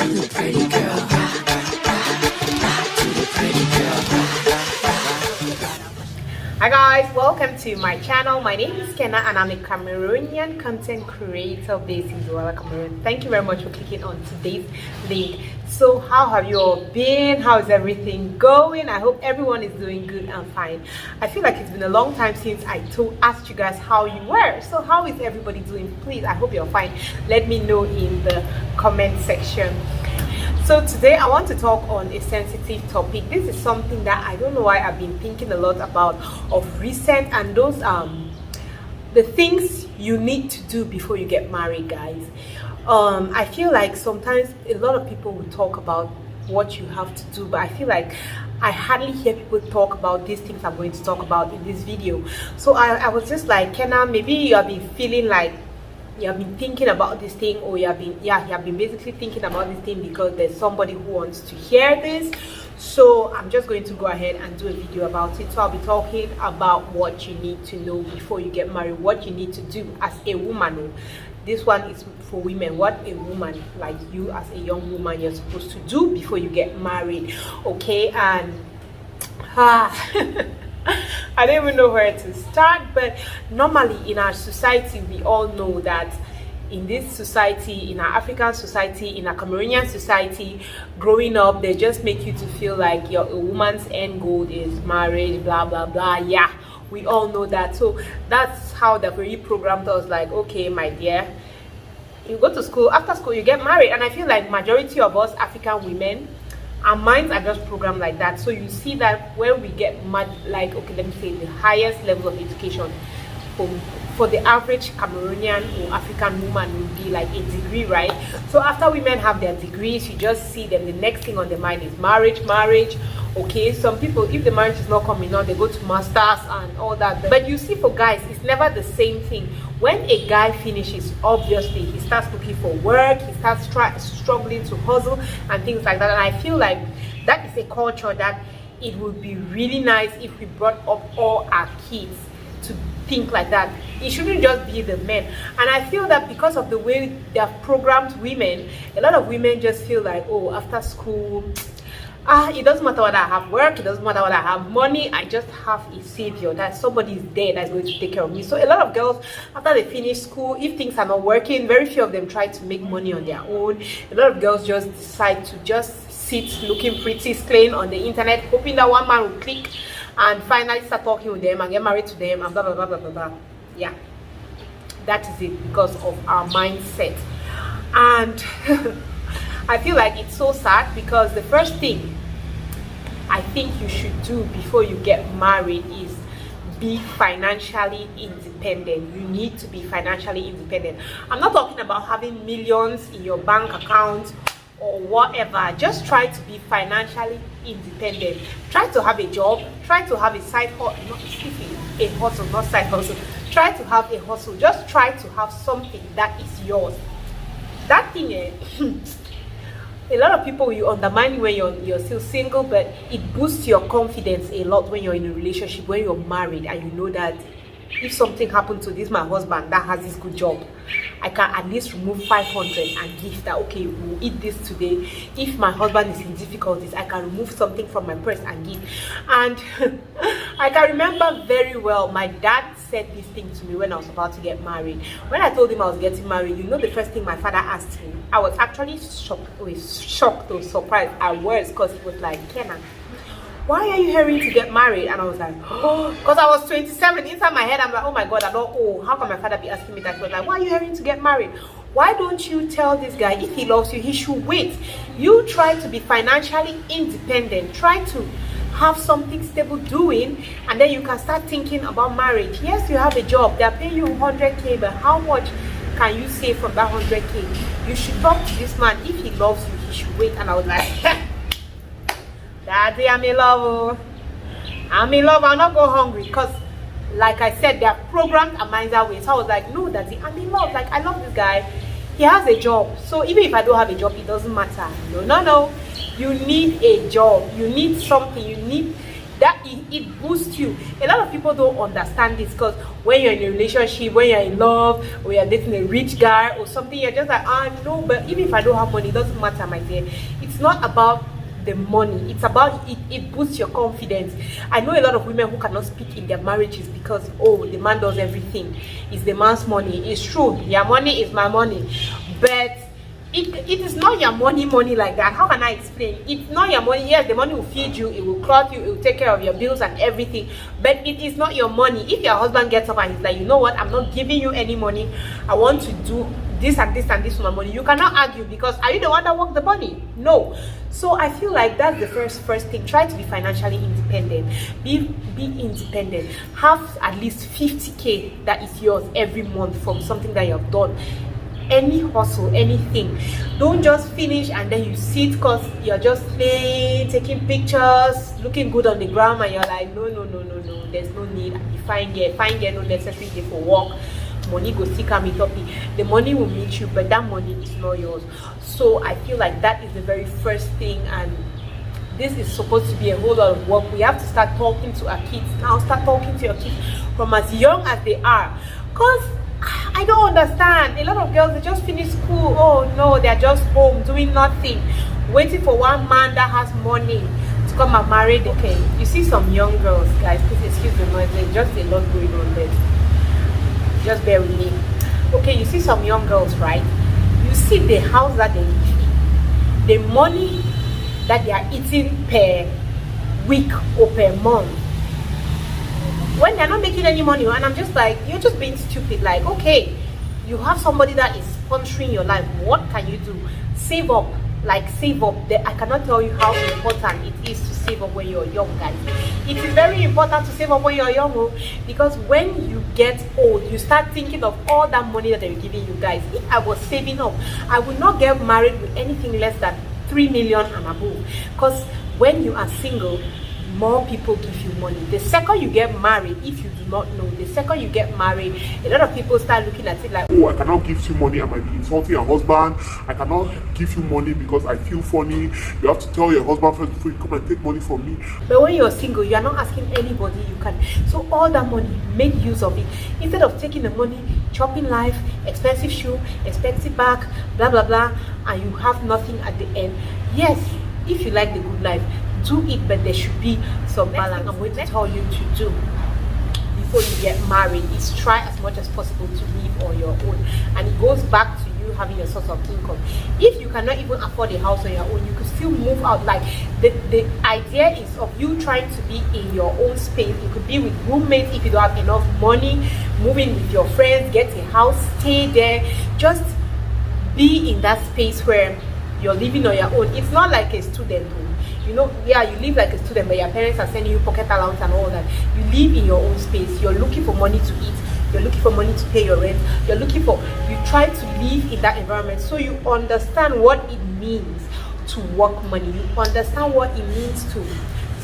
the pretty girl. Hi guys, welcome to my channel. My name is Kenna and I'm a Cameroonian content creator based in Douala, Cameroon. Thank you very much for clicking on today's link. So how have you all been? How is everything going? I hope everyone is doing good and fine. I feel like it's been a long time since I asked you guys how you were. So how is everybody doing? Please, I hope you're fine. Let me know in the comment section. So today I want to talk on a sensitive topic. This is something that I don't know why I've been thinking a lot about of recent, and those the things you need to do before you get married, guys. I feel like sometimes a lot of people will talk about what you have to do, but I feel like I hardly hear people talk about these things I'm going to talk about in this video. So I was just like, Kenna, maybe you have been feeling like you have been thinking about this thing, or you have been basically thinking about this thing because there's somebody who wants to hear this. So I'm just going to go ahead and do a video about it. So I'll be talking about what you need to know before you get married, what you need to do as a woman. This one is for women, what a woman like you as a young woman you're supposed to do before you get married. Okay, and I don't even know where to start, but normally in our society we all know that in this society, in our African society, in our Cameroonian society, growing up, they just make you to feel like a woman's end goal is marriage, blah blah blah. Yeah, we all know that. So that's how they've really programmed us, like, okay, my dear, you go to school, after school you get married. And I feel like majority of us African women, our minds are just programmed like that. So you see that when we get mad, like, okay, let me say the highest level of education for the average Cameroonian or African woman will be like a degree, right? So after women have their degrees, you just see them, the next thing on their mind is marriage. Okay, some people, if the marriage is not coming on, they go to masters and all that. But you see, for guys, it's never the same thing. When a guy finishes, obviously he starts looking for work, he starts struggling to hustle and things like that. And I feel like that is a culture that it would be really nice if we brought up all our kids to think like that. It shouldn't just be the men. And I feel that because of the way they have programmed women, a lot of women just feel like, oh, after school, it doesn't matter whether I have work, it doesn't matter whether I have money, I just have a savior, that somebody is there that's going to take care of me. So a lot of girls, after they finish school, if things are not working, very few of them try to make money on their own. A lot of girls just decide to just sit looking pretty, staying on the internet, hoping that one man will click and finally start talking with them and get married to them and blah blah blah blah blah blah. Yeah, that is it, because of our mindset. And I feel like it's so sad, because the first thing I think you should do before you get married is be financially independent. You need to be financially independent. I'm not talking about having millions in your bank account or whatever. Just try to be financially independent. Try to have a job, try to have a side hustle, not side hustle. Try to have a hustle. Just try to have something that is yours. That thing, a lot of people will undermine when you're still single, but it boosts your confidence a lot when you're in a relationship, when you're married, and you know that if something happened to this my husband that has this good job, I can at least remove 500 and give that, okay, we'll eat this today. If my husband is in difficulties, I can remove something from my purse and give. And I can remember very well, my dad said this thing to me when I was about to get married. When I told him I was getting married, you know the first thing my father asked me, I was actually shocked or surprised. I was, because he was like, Kenna, why are you hurrying to get married? And I was like, oh, because I was 27. Inside my head, I'm like, oh my God, I'm not old. How can my father be asking me that? He was like, why are you hurrying to get married? Why don't you tell this guy, if he loves you, he should wait. You try to be financially independent. Try to have something stable doing, and then you can start thinking about marriage. Yes, you have a job. They're paying you 100K, but how much can you save from that 100K? You should talk to this man. If he loves you, he should wait. And I was like, Daddy, I'm in love. I'm in love. I'll not go hungry, because like I said, they are programmed our minds that way. So I was like, no, Daddy, I'm in love. Like, I love this guy. He has a job. So even if I don't have a job, it doesn't matter. No. You need a job. You need something. You need that it boosts you. A lot of people don't understand this, because when you're in a relationship, when you're in love, or you're dating a rich guy or something, you're just like, no, but even if I don't have money, it doesn't matter, my dear. It's not about the money, it's about it boosts your confidence. I know a lot of women who cannot speak in their marriages because, oh, the man does everything, it's the man's money. It's true, your money is my money, but it is not your money like that. How can I explain? It's not your money. Yes, the money will feed you, it will clothe you, it will take care of your bills and everything, but it is not your money. If your husband gets up and he's like, you know what, I'm not giving you any money, I want to do this and this and this for my money, you cannot argue, because are you the one that worked the money? No. So I feel like that's the first thing. Try to be financially independent. Be independent. Have at least 50k that is yours every month from something that you have done. Any hustle, anything. Don't just finish and then you sit because you're just playing, taking pictures, looking good on the ground, and you're like, no, there's no need. Fine girl, no necessary day for work. Money go still come it up. The money will meet you, but that money is not yours. So I feel like that is the very first thing, and this is supposed to be a whole lot of work. We have to start talking to our kids now. Start talking to your kids from as young as they are, because I don't understand. A lot of girls, they just finish school. Oh no, they're just home doing nothing, waiting for one man that has money to come and marry them. Okay, you see some young girls, guys, please excuse the noise, there's just a lot going on there. Just bear with me. Okay, you see some young girls, right? You see the house that they live in, the money that they are eating per week or per month, when they're not making any money. And I'm just like, you're just being stupid. Like, okay, you have somebody that is sponsoring your life, what can you do? Save up. Like, save up. I cannot tell you how important it is to save up when you're young, guys. It is very important to save up when you're young, because when you get old, you start thinking of all that money that they're giving you, guys. If I was saving up, I would not get married with anything less than 3 million and above, because when you are single, more people give you money. The second you get married, if you do not know, the second you get married, a lot of people start looking at it like, oh, I cannot give you money, I might be insulting your husband. I cannot give you money because I feel funny. You have to tell your husband first before you come and take money from me. But when you're single, you are not asking anybody, you can. So all that money, make use of it. Instead of taking the money, chopping life, expensive shoe, expensive bag, blah blah blah, and you have nothing at the end. Yes, if you like the good life, do it, but there should be some balance. I'm going to tell you to do before you get married is try as much as possible to live on your own, and it goes back to you having a source of income. If you cannot even afford a house on your own, you could still move out. Like, the idea is of you trying to be in your own space. You could be with roommates if you don't have enough money, moving with your friends, get a house, stay there, just be in that space where you're living on your own. It's not like a student home. You know, yeah, you live like a student, but your parents are sending you pocket allowance and all that. You live in your own space. You're looking for money to eat. You're looking for money to pay your rent. You try to live in that environment, so you understand what it means to work money. You understand what it means to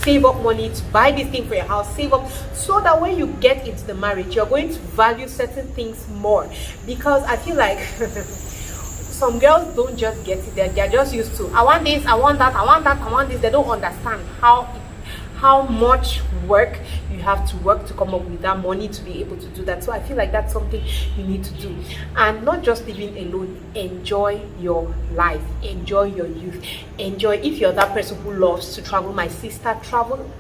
save up money, to buy this thing for your house, save up, so that when you get into the marriage, you're going to value certain things more. Because I feel like some girls don't just get it, they're just used to, I want this, I want that, I want that, I want this. They don't understand how much work you have to work to come up with that money to be able to do that. So I feel like that's something you need to do. And not just living alone, enjoy your life, enjoy your youth, enjoy. If you're that person who loves to travel, my sister, travel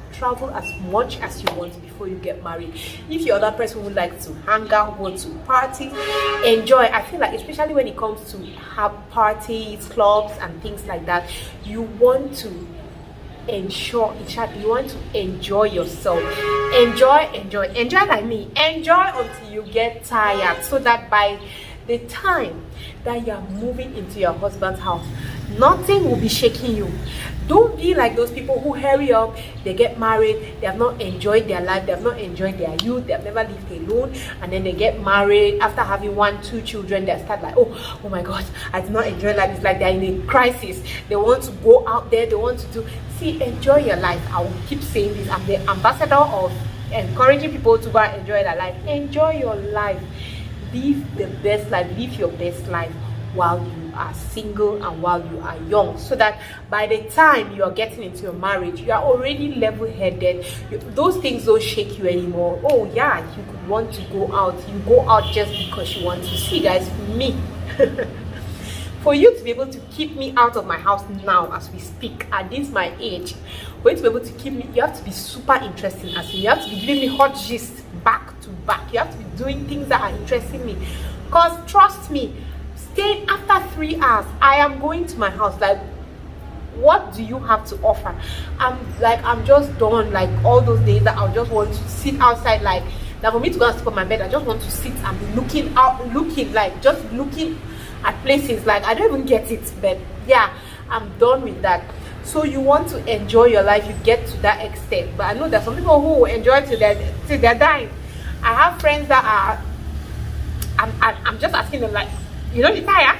as much as you want before you get married. If you're that person who likes to hang out, want to party, enjoy. I feel like, especially when it comes to have parties, clubs and things like that, you want to ensure you want to enjoy yourself. Enjoy like me. Enjoy until you get tired, so that by the time that you're moving into your husband's house, nothing will be shaking you. Don't be like those people who hurry up, they get married, they have not enjoyed their life, they have not enjoyed their youth, they have never lived alone, and then they get married after having 1-2 children. They start like, oh my god, I did not enjoy life. It's like they're in a crisis. They want to go out there, they want to do. See, enjoy your life. I will keep saying this. I'm the ambassador of encouraging people to go and enjoy their life. Enjoy your life. Live the best life. Live your best life while you are single and while you are young, so that by the time you are getting into your marriage, you are already level-headed. Those things don't shake you anymore. Oh yeah, you could want to go out, you go out just because you want to. See guys, me for you to be able to keep me out of my house now as we speak at this my age, for you to be able to keep me, you have to be super interesting. As in, you have to be giving me hot gist back to back. You have to be doing things that are interesting me, because trust me, staying after 3 hours, I am going to my house like, what do you have to offer? I'm just done. Like all those days that I just want to sit outside, like now for me to go and sleep on my bed, I just want to sit and be looking out, like just looking at places. Like I don't even get it, but yeah, I'm done with that. So you want to enjoy your life, you get to that extent. But I know there's some people who enjoy till they're dying. I have friends that are, I'm just asking them, like, you don't retire.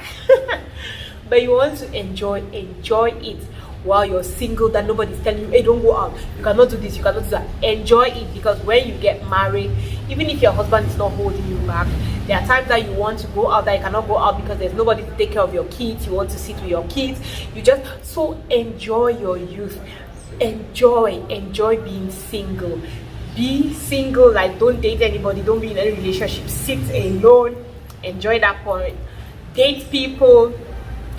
But you want to enjoy it while you're single, that nobody's telling you, hey, don't go out, you cannot do this, you cannot do that. Enjoy it, because when you get married, even if your husband is not holding you back, there are times that you want to go out that you cannot go out because there's nobody to take care of your kids. You want to sit with your kids. So enjoy your youth. Enjoy being single. Be single, like don't date anybody, don't be in any relationship, sit alone, enjoy that point. Date people,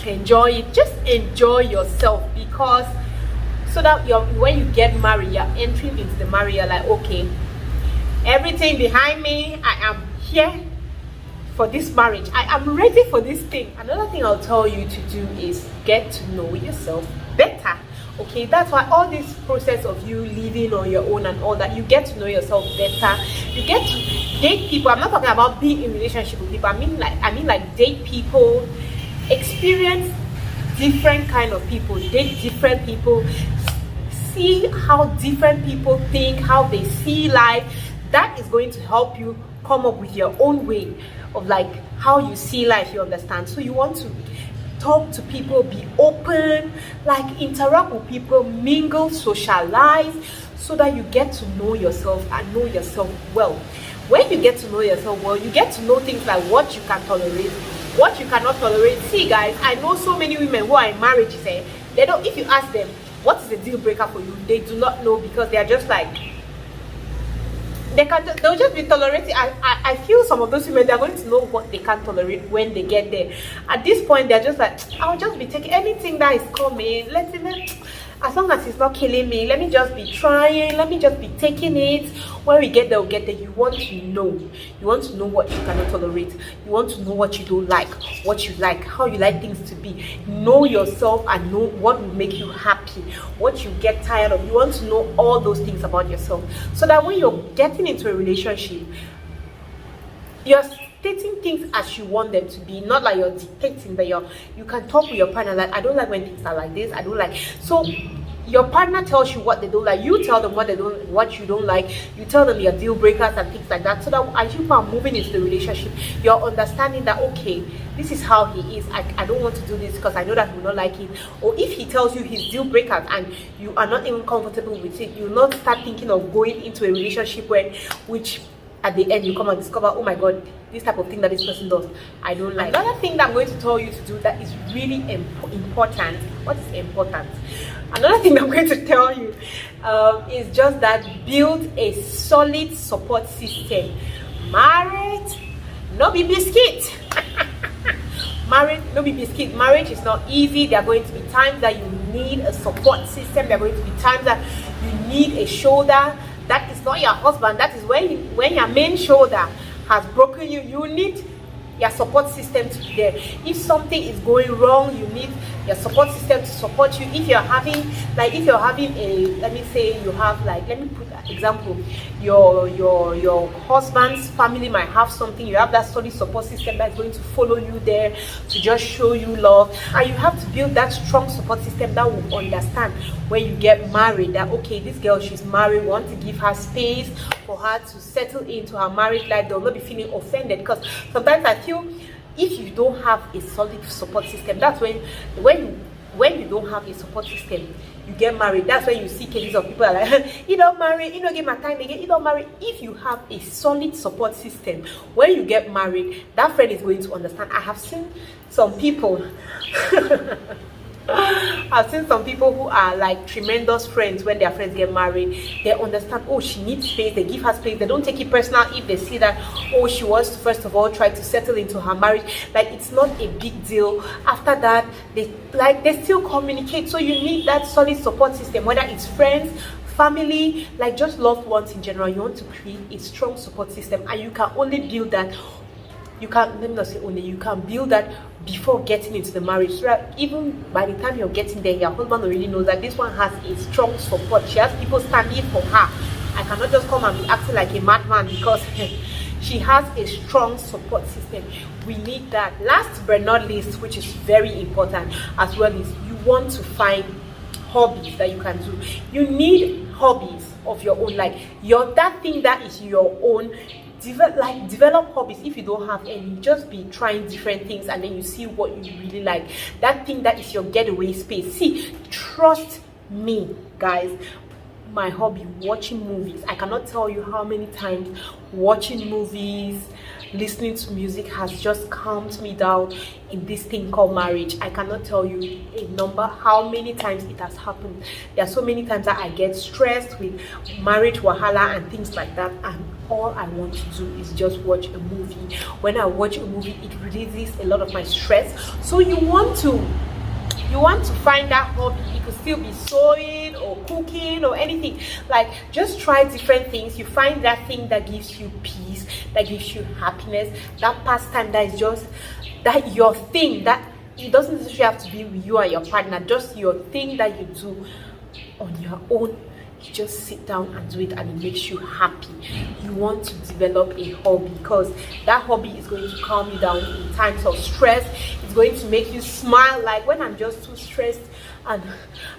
enjoy it, just enjoy yourself, because so that when you get married, you're entering into the marriage, you're like, okay, everything behind me, I am here for this marriage, I am ready for this thing. Another thing I'll tell you to do is get to know yourself better. Okay, that's why all this process of you living on your own and all that, you get to know yourself better. You get to date people. I'm not talking about being in relationship with people. I mean like date people, experience different kind of people, date different people, see how different people think, how they see life. That is going to help you come up with your own way of like how you see life, you understand. So you want to talk to people, be open, like interact with people, mingle, socialize, so that you get to know yourself and know yourself well. When you get to know yourself well, you get to know things like what you can tolerate, what you cannot tolerate. See guys, I know so many women who are in marriages, they don't, if you ask them what is a deal breaker for you, they do not know, because they are just like, they'll just be tolerating. I feel some of those women, they're going to know what they can't tolerate when they get there. At this point, they're just like, I'll just be taking anything that is coming, as long as it's not killing me, let me just be trying, let me just be taking it. When we get there, we'll get there. You want to know what you cannot tolerate. You want to know what you don't like, what you like, how you like things to be. Know yourself and know what will make you happy, what you get tired of. You want to know all those things about yourself, so that when you're getting into a relationship, you're stating things as you want them to be, not like you're dictating, but you can talk with your partner like, I don't like when things are like this, I don't like. So your partner tells you what they don't like, you tell them what you don't like, you tell them your deal breakers and things like that, so that as you are moving into the relationship, you're understanding that, okay, this is how he is, I don't want to do this because I know that he will not like it. Or if he tells you his deal breakers and you are not even comfortable with it, you'll not start thinking of going into a relationship which at the end you come and discover, oh my god, this type of thing that this person does, I don't like. Another thing that I'm going to tell you to do that is really important. What is important? Another thing I'm going to tell you is just that build a solid support system. Marriage, no be biscuit. Marriage, no be biscuit. Marriage is not easy. There are going to be times that you need a support system. There are going to be times that you need a shoulder. That is not your husband. That is when your main shoulder has broken you. You need your support system to be there. If something is going wrong, you need your support system to support you. If you're having a, let me say you have, like, let me put an example, your husband's family might have something, you have that solid support system that's going to follow you there to just show you love. And you have to build that strong support system that will understand when you get married that, okay, this girl, she's married, we want to give her space for her to settle into her marriage life. They'll not be feeling offended, because sometimes I feel if you don't have a solid support system, that's when when you don't have a support system, you get married. That's when you see cases of people are like, you don't marry, you don't get my time again, you don't marry. If you have a solid support system, when you get married, that friend is going to understand. I have seen some people I've seen some people who are like tremendous friends. When their friends get married, they understand, oh, she needs space, they give her space, they don't take it personal if they see that, oh, she wants to first of all try to settle into her marriage. Like, it's not a big deal. After that, they still communicate. So you need that solid support system, whether it's friends, family, like just loved ones in general. You want to create a strong support system, and you can only build that. You can, let me not say only, you can build that before getting into the marriage, so that even by the time you're getting there, your husband already knows that this one has a strong support. She has people standing for her. I cannot just come and be acting like a madman because she has a strong support system. We need that. Last but not least, which is very important as well, is you want to find hobbies that you can do. You need hobbies of your own, like that thing that is your own. Develop hobbies. If you don't have any, just be trying different things, and then you see what you really like. That thing that is your getaway space. See, trust me, guys, my hobby, watching movies. I cannot tell you how many times watching movies, listening to music has just calmed me down in this thing called marriage. I cannot tell you a number how many times it has happened. There are so many times that I get stressed with marriage wahala and things like that, and all I want to do is just watch a movie. When I watch a movie, it releases a lot of my stress. So you want to find that hobby. It could still be sewing or cooking or anything. Like, just try different things. You find that thing that gives you peace, that gives you happiness, that pastime that is just that your thing, that it doesn't necessarily have to be with you and your partner, just your thing that you do on your own. You just sit down and do it, and it makes you happy. You want to develop a hobby, because that hobby is going to calm you down in times of stress. It's going to make you smile. Like, when I'm just too stressed and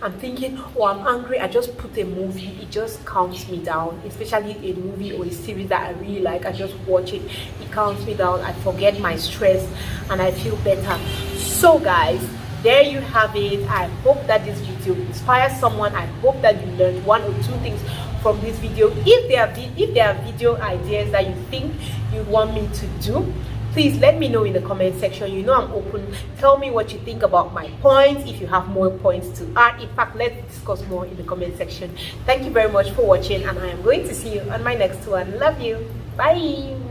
I'm thinking, oh, I'm angry, I just put a movie. It just calms me down, especially a movie or a series that I really like. I just watch it. It calms me down. I forget my stress and I feel better. So guys, there you have it. I hope that this video inspires someone. I hope that you learned one or two things from this video. If there are video ideas that you think you want me to do, please let me know in the comment section. You know I'm open. Tell me what you think about my points. If you have more points to add, in fact, let's discuss more in the comment section. Thank you very much for watching, and I am going to see you on my next one. Love you. Bye.